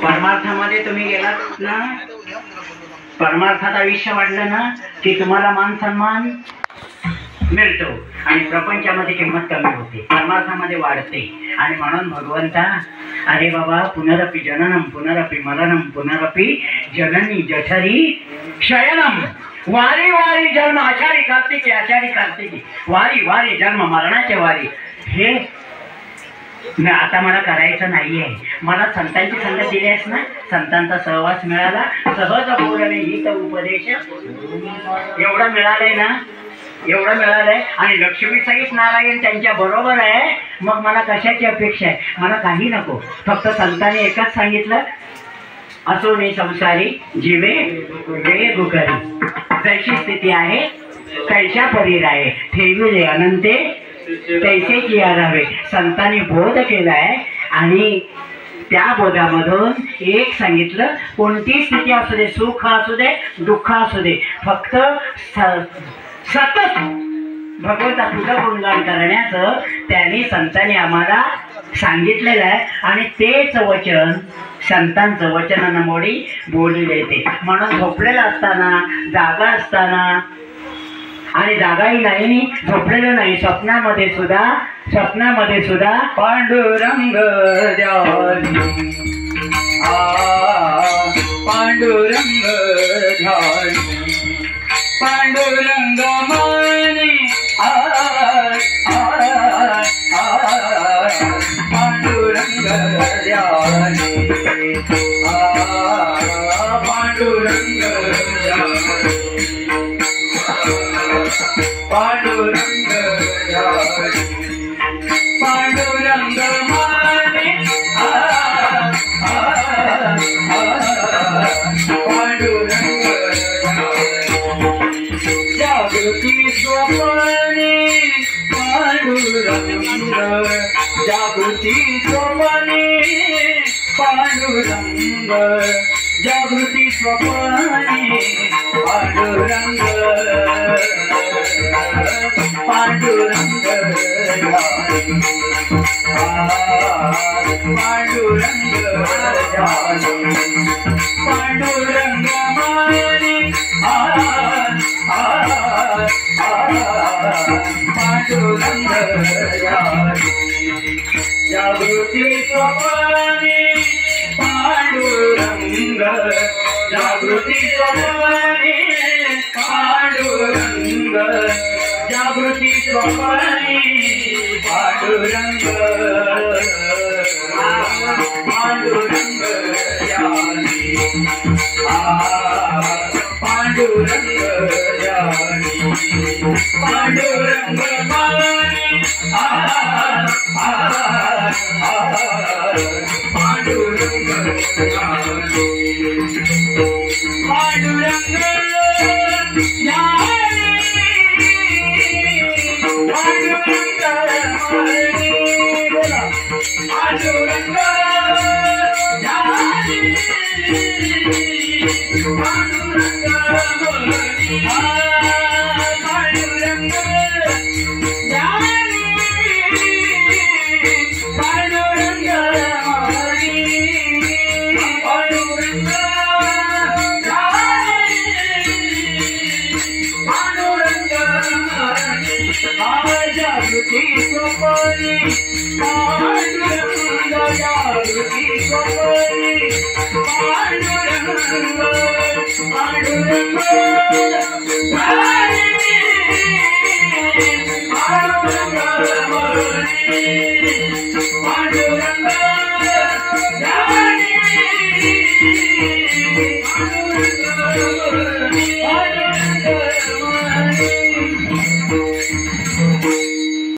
परमार्थामध्ये तुम्ही गेलात ना, परमार्थात आयुष्य वाढलं ना की तुम्हाला मान सन्मान मिळतो आणि प्रपंचामध्ये किंमत कमी होते, परमार्थामध्ये वाढते. आणि म्हणून भगवंता, अरे बाबा, पुनरपि जननम पुनरपि मरणम पुनरपि जननी जठरी शयनम, वारी वारी जन्म, आषाढी कार्तिकी आषाढी कार्तिकी, वारी वारी जन्म, मरणाचे वारी. हे आता मला करायचं नाहीये. मला संतांची संगत दिली आहेस ना, संतांचा सहवास मिळाला, सहज बोलणे हित उपदेश एवढं मिळालंय ना, एवढं मिळालंय. आणि लक्ष्मी सहित नारायण त्यांच्या बरोबर आहे. मग मला कशाची अपेक्षा आहे? मला काही नको. फक्त संतांनी एकच सांगितलं, असो मी संसारी जीवे वे गुकरी, जशी स्थिती आहे कैशा परीर आहे, ठेविले अनंते तैसे की आरावे. संतांनी बोध केलाय आणि त्या बोधामधून एक सांगितलं, कोणती स्थिती असू दे, सुख असू दे दुःख असू दे, फक्त सतत भगवंता तुझं गुणगान करण्याचं त्यांनी संतांनी आम्हाला सांगितलेलं आहे. आणि तेच वचन संतांचं वचनानं मोडी बोलले येते. म्हणून झोपलेलं असताना, जागा असताना, आणि जागाही नाही, झोपलेलं नाही, स्वप्नामध्ये सुद्धा पांडुरंग ध्यानी, पांडुरंग ध्यानी, पांडुरंग मानी, पांडुरंग ध्यानी, पांडुरंग पांडुरंग पांडुरंग माने, पांडुरंग जागृती स्वप्ने, पांडुरंग जागृती स्वप्ने, पांडुरंग जागृती स्वप्ने, पांडुरंग पांडुरंग पांडुरंग पांडुरंग माने, पांडुरंग जागृती स्वप्ने, पांडुरंग जागृती स्वप्ने, पांडुरंग जागृती स्वप्ने, पांडुरंग पांडुरंग जानी, पांडुरंग जानी, पांडुरंग माने, पांडुरंग जानी, पांडुरंग जागृती स्वप्ने, पांडुरंग जागृती स्वप्ने, पांडुरंग पांडुरंग पांडुरंग पांडुरंग जानी, पांडुरंग